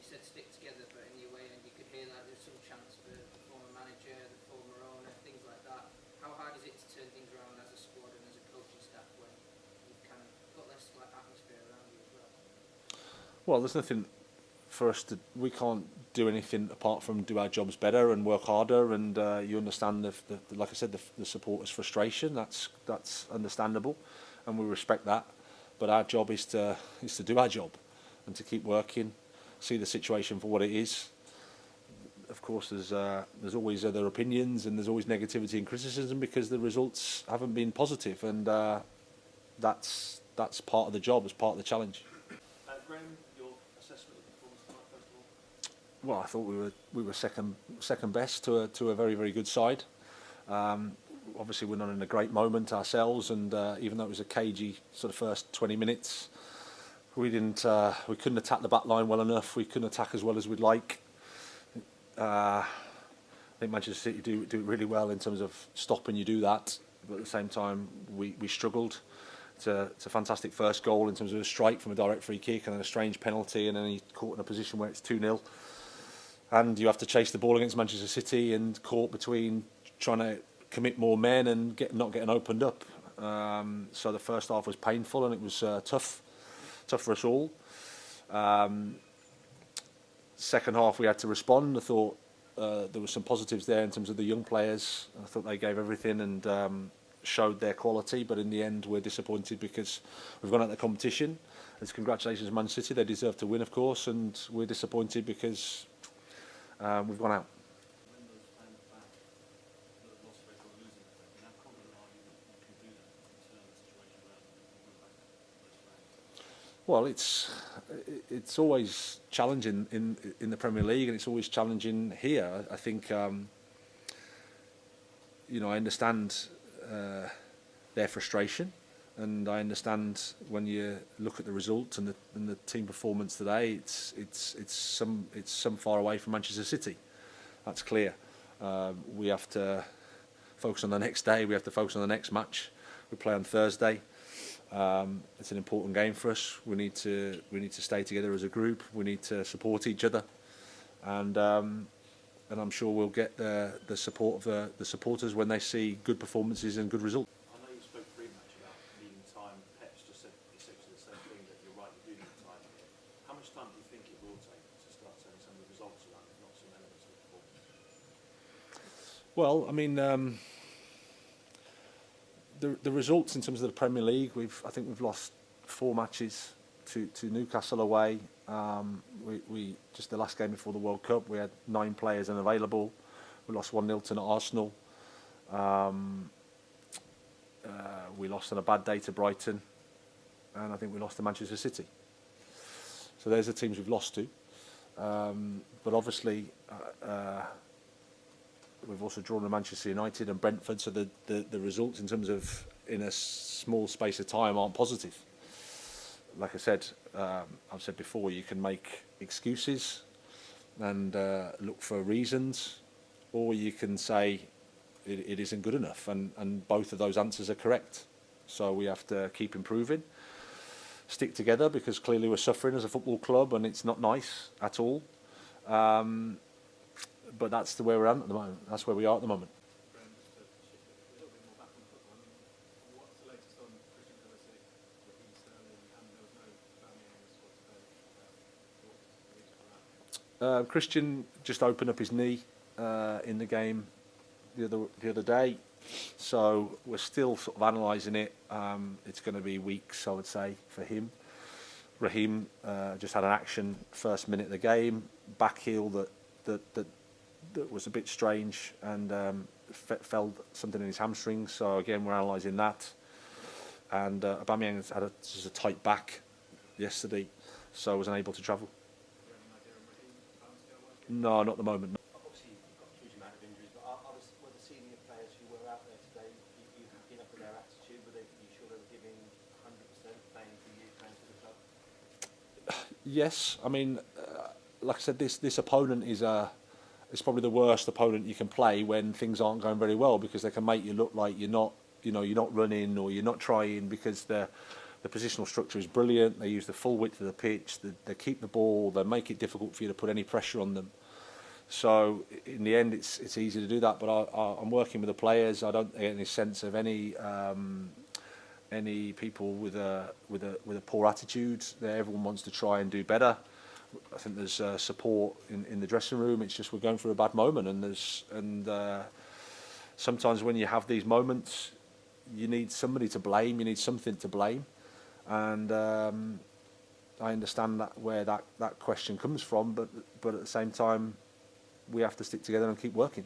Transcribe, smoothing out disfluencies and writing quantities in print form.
said stick together, but in the away end you could hear that there's some chance for the former manager, the former owner, things like that. How hard is it to turn things around as a squad and as a coaching staff when you've kind of got less like atmosphere around you as well? Well, there's nothing for us to. We can't do anything apart from do our jobs better and work harder. And you understand like I said, the supporters' frustration. That's understandable, and we respect that. But our job is to do our job and to keep working, see the situation for what it is. Of course, there's always other opinions and there's always negativity and criticism because the results haven't been positive, and that's part of the job, it's part of the challenge. Graham, your assessment of the performance tonight, first of all? Well, I thought we were second best to a very, very good side. Obviously, we're not in a great moment ourselves, and even though it was a cagey sort of first 20 minutes, we couldn't attack the back line well enough. We couldn't attack as well as we'd like. I think Manchester City do it really well in terms of stopping you do that, but at the same time we struggled. It's a fantastic first goal in terms of a strike from a direct free kick and then a strange penalty, and then he's caught in a position where it's 2-0 and you have to chase the ball against Manchester City and caught between trying to commit more men and not getting opened up. So the first half was painful and it was tough for us all. Second half we had to respond. I thought there were some positives there in terms of the young players. I thought they gave everything and showed their quality, but in the end we're disappointed because we've gone out of the competition. It's congratulations to Man City, they deserve to win of course, and we're disappointed because we've gone out. Well, it's always challenging in the Premier League, and it's always challenging here. I think I understand their frustration, and I understand when you look at the result and the team performance today. It's some far away from Manchester City. That's clear. We have to focus on the next day. We have to focus on the next match. We play on Thursday. It's an important game for us. We need to stay together as a group. We need to support each other, and I'm sure we'll get the support of the supporters when they see good performances and good results. I know you spoke pre-match about needing time. Pep's just said essentially the same thing, that you're right, you do need time here. How much time do you think it will take to start turning some of the results around, if not some elements of the performance? Well, I mean. The results in terms of the Premier League, I think we've lost 4 matches to Newcastle away. We just the last game before the World Cup, we had 9 players unavailable. We lost 1-0 to Arsenal. We lost on a bad day to Brighton, and I think we lost to Manchester City. So there's the teams we've lost to. But obviously. We've also drawn to Manchester United and Brentford, so the results in terms of in a small space of time aren't positive. Like I said, I've said before, you can make excuses and look for reasons, or you can say it isn't good enough, and both of those answers are correct. So we have to keep improving, stick together, because clearly we're suffering as a football club and it's not nice at all. But that's the way we're at the moment. That's where we are at the moment. Christian just opened up his knee in the game the other day, so we're still sort of analysing it. It's going to be weeks, I would say, for him. Raheem just had an action first minute of the game, back heel that was a bit strange, and felt something in his hamstring. So again, we're analysing that. And AUBAMEYANG had just a tight back yesterday, so wasn't able to travel. No, not at the moment. Obviously, you've got a huge amount of injuries, but were the senior players who were out there today, you happy enough with their attitude? Were you sure they were giving 100%, playing for you, playing for the club? Yes, I mean, like I said, this opponent is it's probably the worst opponent you can play when things aren't going very well, because they can make you look like you're not running or you're not trying, because they're The positional structure is brilliant. They use the full width of the pitch. They keep the ball. They make it difficult for you to put any pressure on them. So in the end, it's easy to do that. But I'm working with the players. I don't get any sense of any people with a poor attitude. Everyone wants to try and do better. I think there's support in the dressing room. It's just we're going through a bad moment, and sometimes when you have these moments, you need somebody to blame. You need something to blame, and I understand where that question comes from. But at the same time, we have to stick together and keep working.